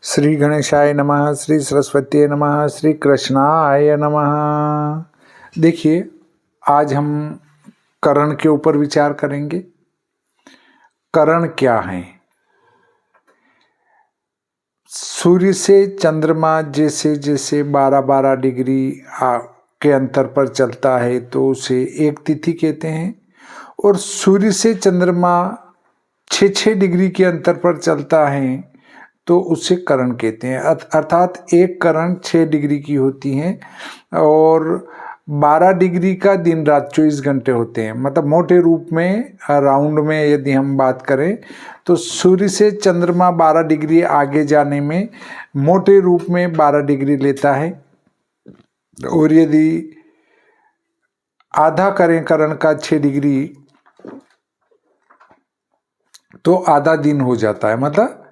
श्री गणेशाय नमः, श्री सरस्वती नमः, श्री कृष्णाय नमः। देखिए, आज हम करण के ऊपर विचार करेंगे। करण क्या है? सूर्य से चंद्रमा जैसे जैसे 12-12 डिग्री के अंतर पर चलता है तो उसे एक तिथि कहते हैं, और सूर्य से चंद्रमा 6-6 डिग्री के अंतर पर चलता है तो उसे करण कहते हैं। अर्थात एक करण 6 डिग्री की होती है और 12 डिग्री का दिन रात 24 घंटे होते हैं। मतलब मोटे रूप में राउंड में यदि हम बात करें तो सूर्य से चंद्रमा 12 डिग्री आगे जाने में मोटे रूप में 12 डिग्री लेता है, और यदि आधा करें करण का 6 डिग्री तो आधा दिन हो जाता है। मतलब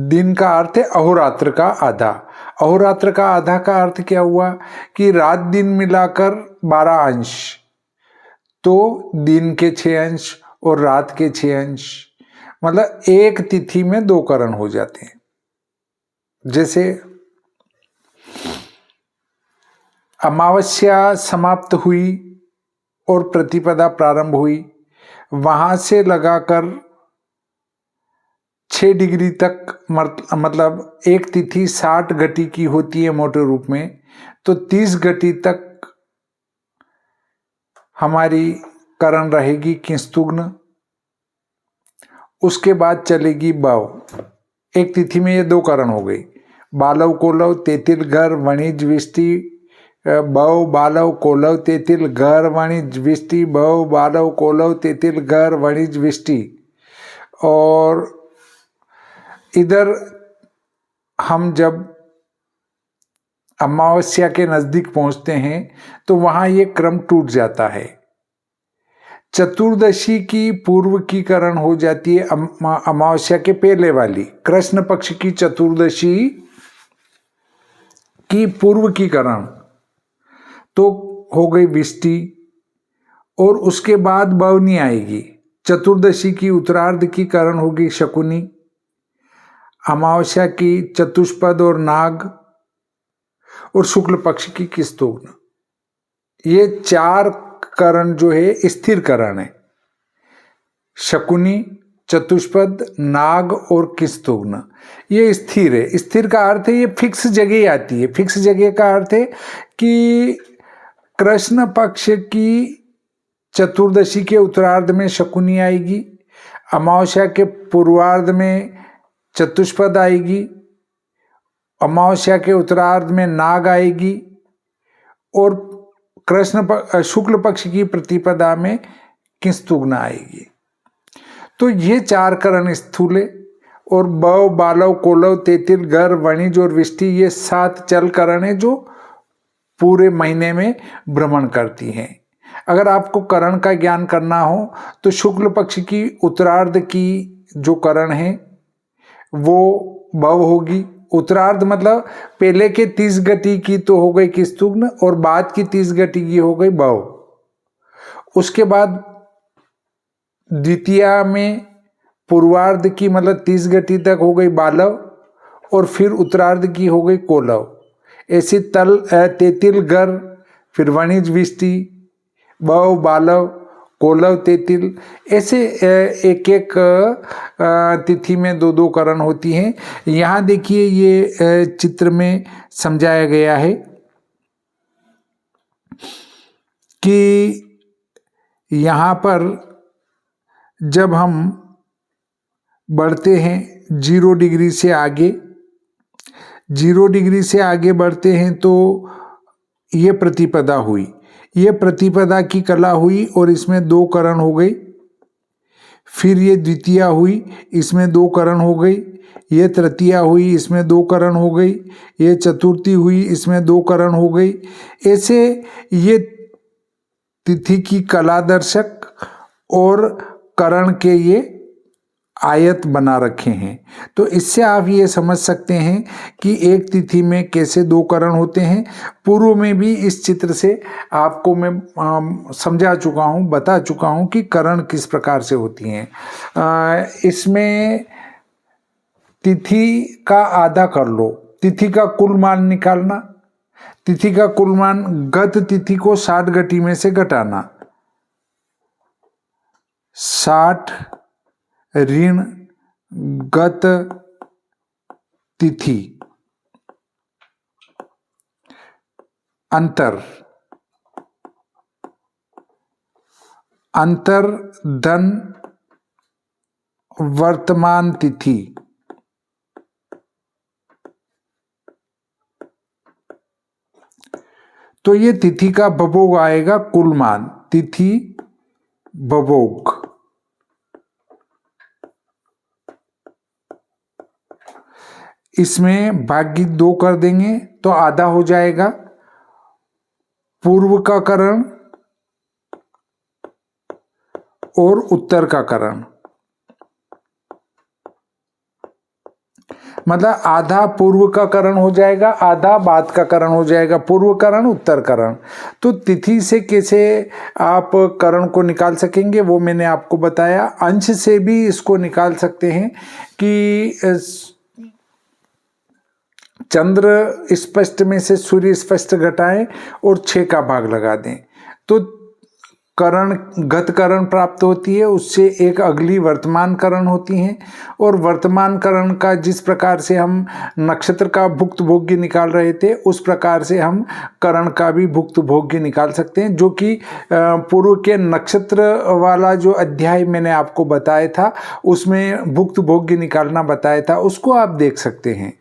दिन का अर्थ है अहोरात्र का आधा। अहोरात्र का आधा का अर्थ क्या हुआ कि रात दिन मिलाकर 12 अंश, तो दिन के 6 अंश और रात के 6 अंश, मतलब एक तिथि में 2 करण हो जाते हैं। जैसे अमावस्या समाप्त हुई और प्रतिपदा प्रारंभ हुई, वहां से लगाकर 6 डिग्री तक, मतलब एक तिथि 60 घटी की होती है मोटे रूप में, तो 30 घटी तक हमारी करण रहेगी किंस्तुग्न। उसके बाद चलेगी बव। एक तिथि में ये 2 करण हो गई, बालव कोलव तेतिल घर वणिज विष्टि, बव बालव कोलव तेतिल घर वणिज विष्टि, बव बालव कोलव तेतिल घर वणिज विष्टि। और इधर हम जब अमावस्या के नजदीक पहुंचते हैं तो वहां ये क्रम टूट जाता है। चतुर्दशी की पूर्व की करण हो जाती है अमावस्या के पहले वाली। कृष्ण पक्ष की चतुर्दशी की पूर्व की करण तो हो गई विष्टि, और उसके बाद बवनी आएगी। चतुर्दशी की उत्तरार्ध की करण होगी शकुनी, अमावस्या की चतुष्पद और नाग, और शुक्ल पक्ष की किस्तुग्न। ये 4 करण जो है स्थिर करण है। शकुनी, चतुष्पद, नाग और किस्तुग्न ये स्थिर है। स्थिर का अर्थ है ये फिक्स जगह आती है। फिक्स जगह का अर्थ है कि कृष्ण पक्ष की चतुर्दशी के उत्तरार्ध में शकुनी आएगी, अमावस्या के पूर्वार्ध में चतुष्पद आएगी, अमावस्या के उत्तरार्ध में नाग आएगी, और शुक्ल पक्ष की प्रतिपदा में किंस्तुग्न आएगी। तो ये 4 करण स्थूल है, और बव बालव कोलव तेतिल घर वणिज और विष्टि ये 7 चल करण है जो पूरे महीने में भ्रमण करती हैं। अगर आपको करण का ज्ञान करना हो तो शुक्ल पक्ष की उत्तरार्ध की जो करण है वो बव होगी। उत्तरार्ध मतलब पहले के 30 घटी की तो हो गई किस्तुग्न, और बाद की 30 घटी की हो गई बव। उसके बाद द्वितीया में पूर्वार्ध की मतलब 30 घटी तक हो गई बालव, और फिर उत्तरार्ध की हो गई कोलव। ऐसे तेतिल घर, फिर वणिज विष्टि, बव बालव कोलव तेतिल, ऐसे एक एक तिथि में 2-2 करण होती हैं। यहाँ देखिए ये चित्र में समझाया गया है कि यहाँ पर जब हम बढ़ते हैं 0 डिग्री से आगे, 0 डिग्री से आगे बढ़ते हैं तो ये प्रतिपदा हुई, ये प्रतिपदा की कला हुई और इसमें 2 करण हो गई। फिर ये द्वितीया हुई, इसमें 2 करण हो गई। ये तृतीया हुई, इसमें 2 करण हो गई। ये चतुर्थी हुई, इसमें 2 करण हो गई। ऐसे ये तिथि की कला दर्शक और करण के ये आयत बना रखे हैं। तो इससे आप ये समझ सकते हैं कि एक तिथि में कैसे 2 करण होते हैं। पूर्व में भी इस चित्र से आपको मैं समझा चुका हूँ, बता चुका हूँ कि करण किस प्रकार से होती हैं। इसमें तिथि का आधा कर लो, तिथि का कुल मान निकालना, तिथि का कुल मान गत तिथि को 60 घटी में से घटाना, 60 ऋण गत तिथि अंतर धन वर्तमान तिथि, तो ये तिथि का भवोग आएगा कुल मान, तिथि भवोग। इसमें भागित 2 कर देंगे तो आधा हो जाएगा। पूर्व का करण और उत्तर का करण, मतलब आधा पूर्व का करण हो जाएगा, आधा बाद का करण हो जाएगा, पूर्व करण उत्तर करण। तो तिथि से कैसे आप करण को निकाल सकेंगे वो मैंने आपको बताया। अंश से भी इसको निकाल सकते हैं कि चंद्र स्पष्ट में से सूर्य स्पष्ट घटाएं और 6 का भाग लगा दें तो करण गत करण प्राप्त होती है, उससे एक अगली वर्तमान करण होती हैं और वर्तमान करण का जिस प्रकार से हम नक्षत्र का भुक्त भोग्य निकाल रहे थे उस प्रकार से हम करण का भी भुक्त भोग्य निकाल सकते हैं, जो कि पूर्व के नक्षत्र वाला जो अध्याय मैंने आपको बताया था उसमें भुक्त भोग्य निकालना बताया था, उसको आप देख सकते हैं।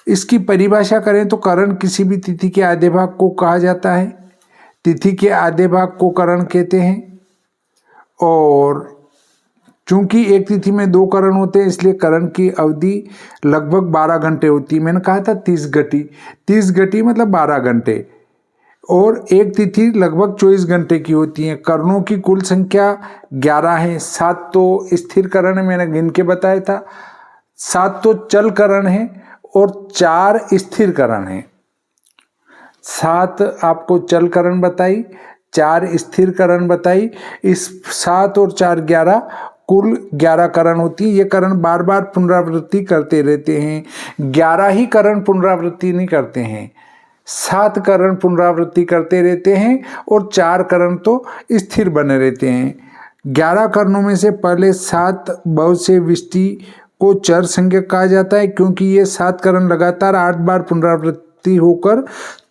इसकी परिभाषा करें तो करण किसी भी तिथि के आधे भाग को कहा जाता है, तिथि के आधे भाग को करण कहते हैं। और चूंकि एक तिथि में 2 करण होते हैं इसलिए करण की अवधि लगभग 12 घंटे होती है। मैंने कहा था 30 घटी, 30 घटी मतलब 12 घंटे, और एक तिथि लगभग 24 घंटे की होती है। करणों की कुल संख्या 11 है, 7 तो स्थिर करण है, मैंने गिन के बताया था, 7 तो चल करण है और 4 स्थिर करण है। 7 आपको चल करण बताई, 4 स्थिर करण बताई। इस 7 और 4 11 कुल 11 करण होती है। ये करण बार बार पुनरावृत्ति करते रहते हैं, 11 ही करण पुनरावृत्ति नहीं करते हैं, 7 करण पुनरावृत्ति करते रहते हैं और 4 करण तो स्थिर बने रहते हैं। 11 करणों में से पहले 7 बहुत से विष्टि को चर संज्ञक कहा जाता है, क्योंकि ये 7 करण लगातार 8 बार पुनरावृत्ति होकर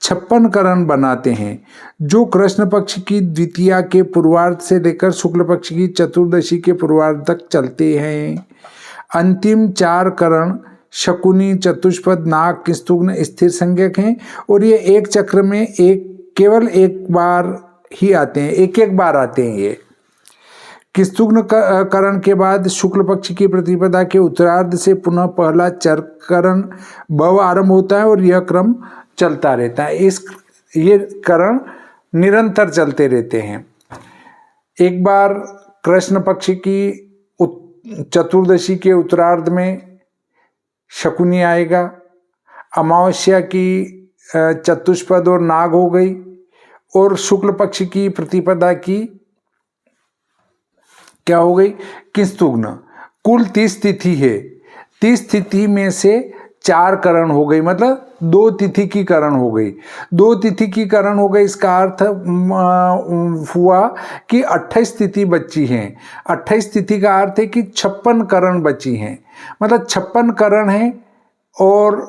56 करण बनाते हैं, जो कृष्ण पक्ष की द्वितीया के पूर्वार्ध से लेकर शुक्ल पक्ष की चतुर्दशी के पूर्वार्ध तक चलते हैं। अंतिम 4 करण शकुनी, चतुष्पद, नाग, किंस्तुग्न स्थिर संज्ञक हैं और ये एक चक्र में केवल एक बार ही आते हैं, एक बार आते हैं। ये किंस्तुग्न करण के बाद शुक्ल पक्ष की प्रतिपदा के उत्तरार्ध से पुनः पहला चर करण भव आरंभ होता है और यह क्रम चलता रहता है। ये करण निरंतर चलते रहते हैं। एक बार कृष्ण पक्ष की चतुर्दशी के उत्तरार्ध में शकुनी आएगा, अमावस्या की चतुष्पद और नाग हो गई, और शुक्ल पक्ष की प्रतिपदा की क्या हो गई, किंस्तुग्न। कुल 30 तिथि है, 30 तिथि में से 4 करण हो गई, मतलब 2 तिथि की करण हो गई, 2 तिथि की करण हो गई। इसका अर्थ हुआ कि 28 तिथि बची हैं। 28 तिथि का अर्थ है कि 56 करण बची हैं, मतलब 56 करण हैं और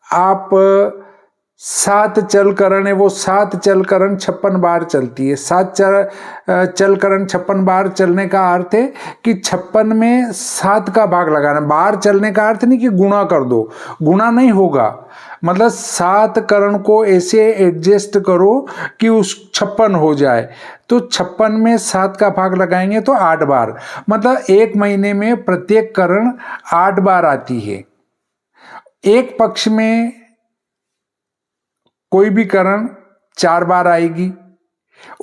आप 7 चल करण है, वो 7 चल करण 56 बार चलती है। 7 चल करण 56 बार चलने का अर्थ है कि 56 में 7 का भाग लगाना। बार चलने का अर्थ नहीं कि गुणा कर दो, गुणा नहीं होगा, मतलब 7 करण को ऐसे एडजस्ट करो कि उस 56 हो जाए। तो 56 में 7 का भाग लगाएंगे तो 8 बार, मतलब एक महीने में प्रत्येक करण 8 बार आती है। एक पक्ष में कोई भी करण 4 बार आएगी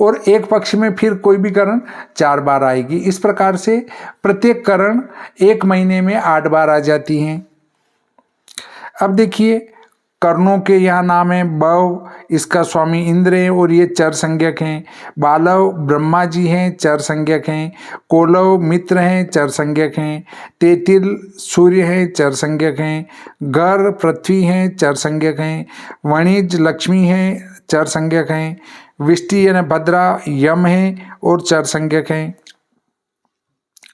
और एक पक्ष में फिर कोई भी करण 4 बार आएगी। इस प्रकार से प्रत्येक करण एक महीने में 8 बार आ जाती हैं। अब देखिए, कर्णों के यहाँ नाम है बव, इसका स्वामी इंद्र है और ये चर संज्ञक हैं। बालव ब्रह्मा जी हैं, चर संज्ञक हैं। कोलव मित्र हैं, चर संज्ञक हैं। तेतिल सूर्य हैं, चर संज्ञक हैं। घर पृथ्वी हैं, चर संज्ञक हैं। वणिज लक्ष्मी हैं, चर संज्ञक हैं। विष्टि यानी भद्रा यम हैं और चर संज्ञक हैं।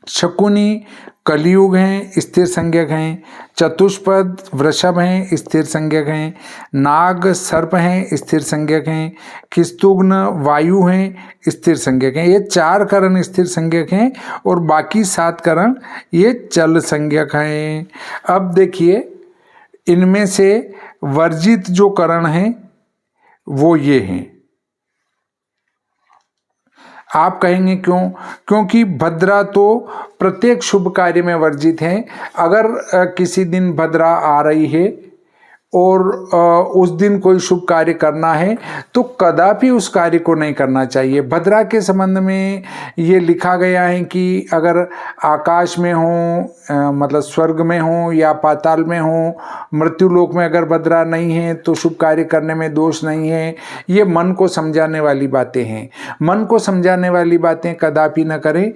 शकुनी कलियुग हैं, स्थिर संज्ञक हैं। चतुष्पद वृषभ हैं, स्थिर संज्ञक हैं। नाग सर्प हैं, स्थिर संज्ञक हैं। किस्तुग्न वायु हैं, स्थिर संज्ञक हैं। ये 4 करण स्थिर संज्ञक हैं और बाकी 7 करण ये चल संज्ञक हैं। अब देखिए इनमें से वर्जित जो करण हैं वो ये हैं। आप कहेंगे क्यों? क्योंकि भद्रा तो प्रत्येक शुभ कार्य में वर्जित है। अगर किसी दिन भद्रा आ रही है और उस दिन कोई शुभ कार्य करना है तो कदापि उस कार्य को नहीं करना चाहिए। भद्रा के संबंध में ये लिखा गया है कि अगर आकाश में हो, मतलब स्वर्ग में हो या पाताल में हो, मृत्युलोक में अगर भद्रा नहीं है तो शुभ कार्य करने में दोष नहीं है। ये मन को समझाने वाली बातें हैं। मन को समझाने वाली बातें कदापि न करें।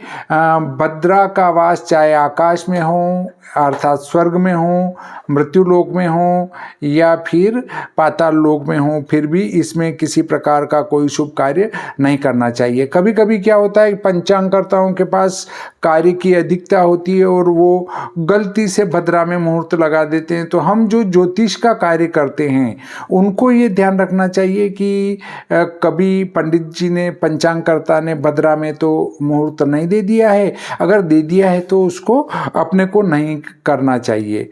भद्रा का वास चाहे आकाश में हो अर्थात स्वर्ग में हो, मृत्युलोक में हो या फिर पाताल लोक में हो, फिर भी इसमें किसी प्रकार का कोई शुभ कार्य नहीं करना चाहिए। कभी कभी क्या होता है, पंचांगकर्ताओं के पास कार्य की अधिकता होती है और वो गलती से भद्रा में मुहूर्त लगा देते हैं। तो हम जो ज्योतिष का कार्य करते हैं उनको ये ध्यान रखना चाहिए कि कभी पंडित जी ने, पंचांगकर्ता ने भद्रा में तो मुहूर्त नहीं दे दिया है। अगर दे दिया है तो उसको अपने को नहीं करना चाहिए।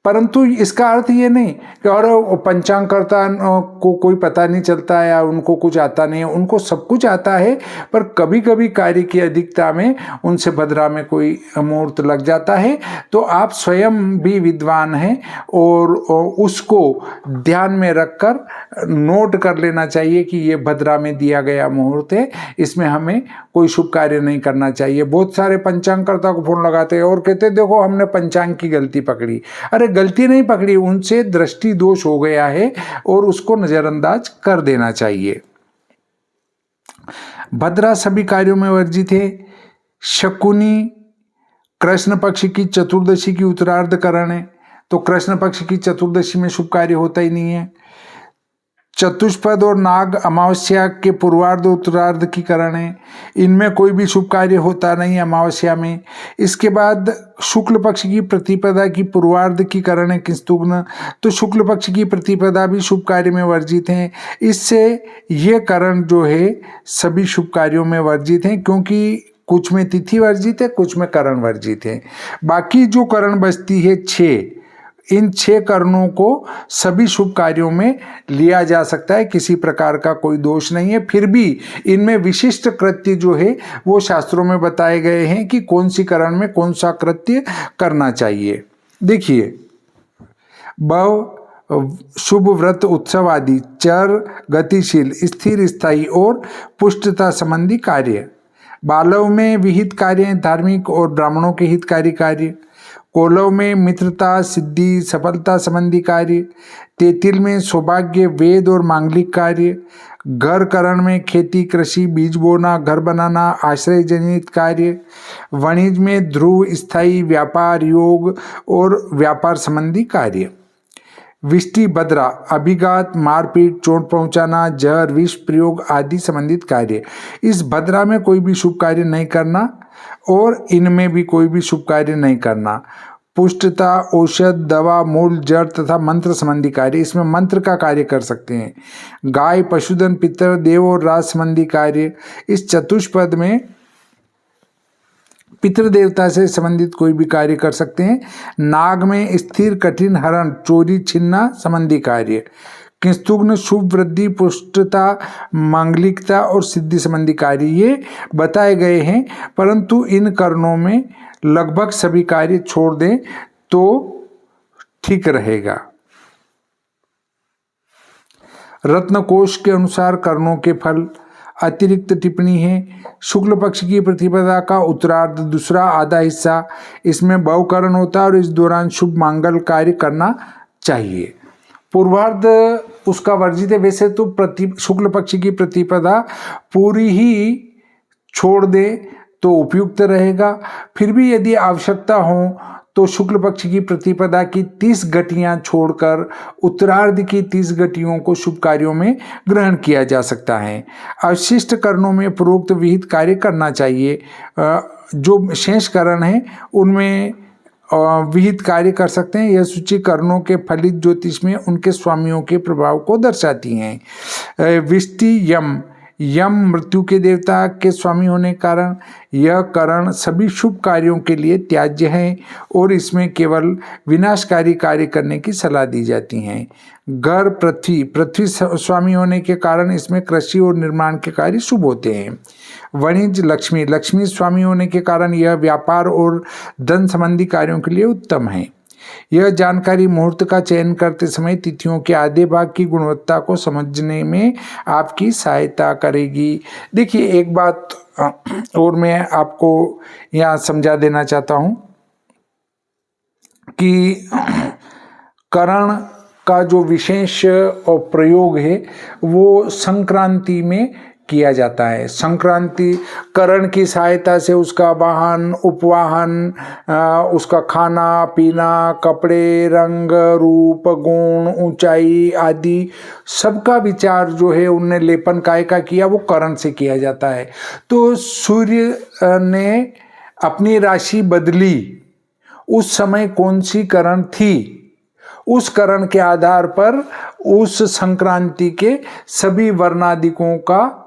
परंतु इसका अर्थ ये नहीं कि और पंचांगकर्ता को कोई पता नहीं चलता है या उनको कुछ आता नहीं है। उनको सब कुछ आता है, पर कभी कभी कार्य की अधिकता में उनसे भद्रा में कोई मुहूर्त लग जाता है। तो आप स्वयं भी विद्वान हैं और उसको ध्यान में रखकर नोट कर लेना चाहिए कि ये भद्रा में दिया गया मुहूर्त है, इसमें हमें कोई शुभ कार्य नहीं करना चाहिए। बहुत सारे पंचांगकर्ता को फोन लगाते हैं और कहते देखो हमने पंचांग की गलती पकड़ी। अरे गलती नहीं पकड़ी, उनसे दृष्टि दोष हो गया है और उसको नजरअंदाज कर देना चाहिए। भद्रा सभी कार्यों में वर्जित है। शकुनी कृष्ण पक्ष की चतुर्दशी की उत्तरार्ध करण है, तो कृष्ण पक्ष की चतुर्दशी में शुभ कार्य होता ही नहीं है। चतुष्पद और नाग अमावस्या के पूर्वार्ध उत्तरार्ध की करण है, इनमें कोई भी शुभ कार्य होता नहीं अमावस्या में। इसके बाद शुक्ल पक्ष की प्रतिपदा की पूर्वार्ध की करण है किस्तुग्न, तो शुक्ल पक्ष की प्रतिपदा भी शुभ कार्य में वर्जित हैं। इससे ये करण जो है सभी शुभ कार्यों में वर्जित हैं, क्योंकि कुछ में तिथि वर्जित है, कुछ में करण वर्जित है। बाकी जो करण बचती है 6, इन 6 करणों को सभी शुभ कार्यों में लिया जा सकता है, किसी प्रकार का कोई दोष नहीं है। फिर भी इनमें विशिष्ट कृत्य जो है वो शास्त्रों में बताए गए हैं कि कौन सी करण में कौन सा कृत्य करना चाहिए। देखिए, भव शुभ व्रत उत्सव आदि, चर गतिशील स्थिर स्थायी और पुष्टता संबंधी कार्य। बालव में विहित कार्य धार्मिक और ब्राह्मणों के हितकारी कार्य। कोलव में मित्रता सिद्धि सफलता संबंधी कार्य। तेतिल में सौभाग्य वेद और मांगलिक कार्य। घर करण में खेती कृषि बीज बोना घर बनाना आश्रय जनित कार्य। वाणिज्य में ध्रुव स्थायी व्यापार योग और व्यापार संबंधी कार्य। विष्टि भद्रा अभिघात मारपीट चोट पहुंचाना जहर विष प्रयोग आदि संबंधित कार्य। इस भद्रा में कोई भी शुभ कार्य नहीं करना और इनमें भी कोई भी शुभ कार्य नहीं करना। पुष्टता औषध दवा मूल जड़ तथा मंत्र संबंधी कार्य, इसमें मंत्र का कार्य कर सकते हैं। गाय पशुधन पितर देव और राज संबंधी कार्य। इस चतुष्पद में पितृदेवता से संबंधित कोई भी कार्य कर सकते हैं। नाग में स्थिर कठिन हरण चोरी छिन्ना संबंधी कार्य। किस्तुग्न शुभ वृद्धि पुष्टता मांगलिकता और सिद्धि संबंधी कार्य ये बताए गए हैं, परंतु इन करणों में लगभग सभी कार्य छोड़ दें तो ठीक रहेगा। रत्नकोश के अनुसार करणों के फल अतिरिक्त टिप्पणी है। शुक्ल पक्ष की प्रतिपदा का उत्तरार्ध दूसरा आधा हिस्सा, इसमें भवकरण होता है और इस दौरान शुभ मांगल कार्य करना चाहिए। पूर्वार्ध उसका वर्जित है। वैसे तो शुक्ल पक्ष की प्रतिपदा पूरी ही छोड़ दे तो उपयुक्त रहेगा। फिर भी यदि आवश्यकता हो तो शुक्ल पक्ष की प्रतिपदा की 30 घटियां छोड़कर उत्तरार्ध की 30 घटियों को शुभ कार्यों में ग्रहण किया जा सकता है। अवशिष्ट करणों में पूर्वोक्त विहित कार्य करना चाहिए। जो शेष करण है उनमें विहित कार्य कर सकते हैं। यह सूची करणों के फलित ज्योतिष में उनके स्वामियों के प्रभाव को दर्शाती हैं। विष्टि यम, यम मृत्यु के देवता के स्वामी होने के कारण यह करण सभी शुभ कार्यों के लिए त्याज्य है और इसमें केवल विनाशकारी कार्य करने की सलाह दी जाती है। घर पृथ्वी, पृथ्वी स्वामी होने के कारण इसमें कृषि और निर्माण के कार्य शुभ होते हैं। वाणिज्य लक्ष्मी, लक्ष्मी स्वामी होने के कारण यह व्यापार और धन संबंधी कार्यों के लिए उत्तम है। यह जानकारी मुहूर्त का चयन करते समय तिथियों के आधे भाग की गुणवत्ता को समझने में आपकी सहायता करेगी। देखिए, एक बात और मैं आपको यहाँ समझा देना चाहता हूँ कि करण का जो विशेष प्रयोग है वो संक्रांति में किया जाता है। संक्रांति करण की सहायता से उसका वाहन, उपवाहन, उसका खाना पीना, कपड़े, रंग, रूप, गुण, ऊंचाई आदि सबका विचार जो है उनने लेपन काय का किया, वो करण से किया जाता है। तो सूर्य ने अपनी राशि बदली, उस समय कौन सी करण थी, उस करण के आधार पर उस संक्रांति के सभी वर्णादिकों का,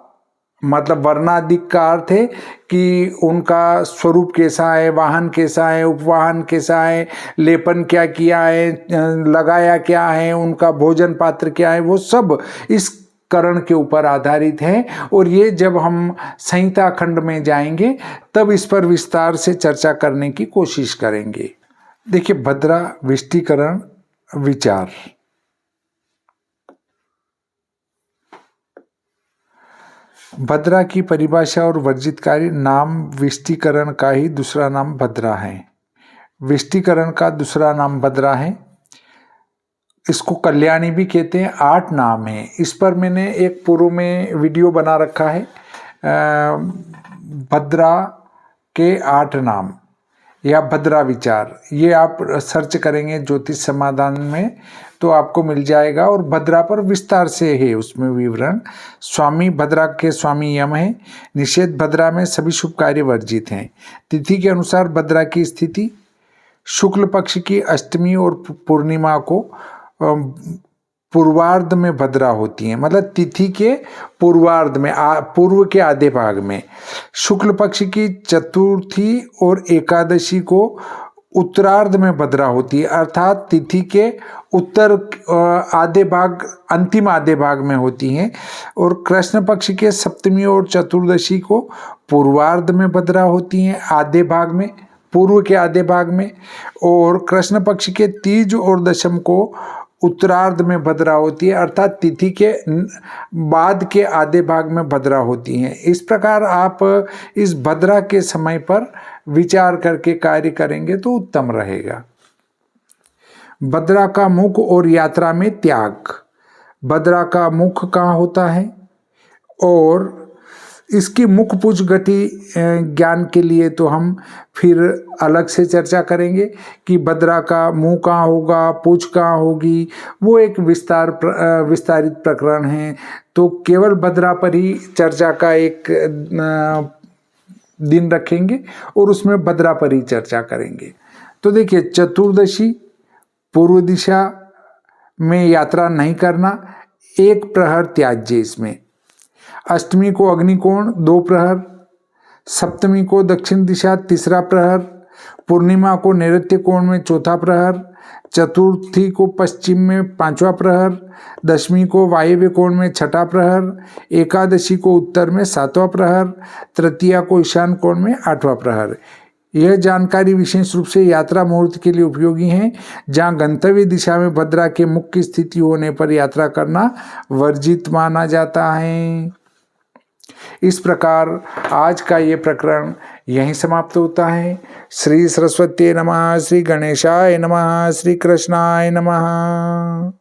मतलब वर्णादिक का अर्थ है कि उनका स्वरूप कैसा है, वाहन कैसा है, उपवाहन कैसा है, लेपन क्या किया है, लगाया क्या है, उनका भोजन पात्र क्या है, वो सब इस करण के ऊपर आधारित है। और ये जब हम संहिता खंड में जाएंगे तब इस पर विस्तार से चर्चा करने की कोशिश करेंगे। देखिए, भद्रा विष्टिकरण विचार। भद्रा की परिभाषा और वर्जित कार्य। नाम विष्टिकरण का ही दूसरा नाम भद्रा है। विष्टिकरण का दूसरा नाम भद्रा है। इसको कल्याणी भी कहते हैं। 8 नाम है। इस पर मैंने एक पूर्व में वीडियो बना रखा है, भद्रा के 8 नाम या भद्रा विचार। ये आप सर्च करेंगे ज्योतिष समाधान में तो आपको मिल जाएगा। और भद्रा पर विस्तार से है उसमें विवरण। स्वामी भद्रा के स्वामी यम है। निषेध भद्रा में सभी शुभ कार्य वर्जित हैं। तिथि के अनुसार भद्रा की स्थिति शुक्ल पक्ष की अष्टमी और पूर्णिमा को पूर्वार्ध में भद्रा होती है, मतलब तिथि के पूर्वार्ध में, पूर्व के आधे भाग में। शुक्ल पक्ष की चतुर्थी और एकादशी को उत्तरार्ध में भद्रा होती है, अर्थात तिथि के उत्तर आधे भाग, अंतिम आधे भाग में होती हैं। और कृष्ण पक्ष के सप्तमी और चतुर्दशी को पूर्वार्ध में भद्रा होती हैं, आधे भाग में, पूर्व के आधे भाग में। और कृष्ण पक्ष के तीज और दशम को उत्तरार्ध में भद्रा होती है, अर्थात तिथि के बाद के आधे भाग में भद्रा होती हैं। इस प्रकार आप इस भद्रा के समय पर विचार करके कार्य करेंगे तो उत्तम रहेगा। भद्रा का मुख और यात्रा में त्याग। भद्रा का मुख कहाँ होता है और इसकी मुख पूछ गति ज्ञान के लिए तो हम फिर अलग से चर्चा करेंगे कि भद्रा का मुंह कहाँ होगा, पूछ कहाँ होगी, वो एक विस्तारित प्रकरण है। तो केवल भद्रा पर ही चर्चा का एक दिन रखेंगे और उसमें भद्रा पर ही चर्चा करेंगे। तो देखिए, चतुर्दशी पूर्व दिशा में यात्रा नहीं करना, 1 प्रहर त्याज्य इसमें। अष्टमी को अग्निकोण 2 प्रहर, सप्तमी को दक्षिण दिशा 3रा प्रहर, पूर्णिमा को नैऋत्य कोण में 4था प्रहर, चतुर्थी को पश्चिम में 5वां प्रहर, दशमी को वायव्य कोण में 6ठा प्रहर, एकादशी को उत्तर में 7वां प्रहर, तृतीया को ईशान कोण में 8वां प्रहर। यह जानकारी विशेष रूप से यात्रा मुहूर्त के लिए उपयोगी है, जहां गंतव्य दिशा में भद्रा के मुख्य स्थिति होने पर यात्रा करना वर्जित माना जाता है। इस प्रकार आज का ये प्रकरण यहीं समाप्त होता है। श्री सरस्वती नमः, श्री गणेशाय नमः, श्री कृष्णाय नमः।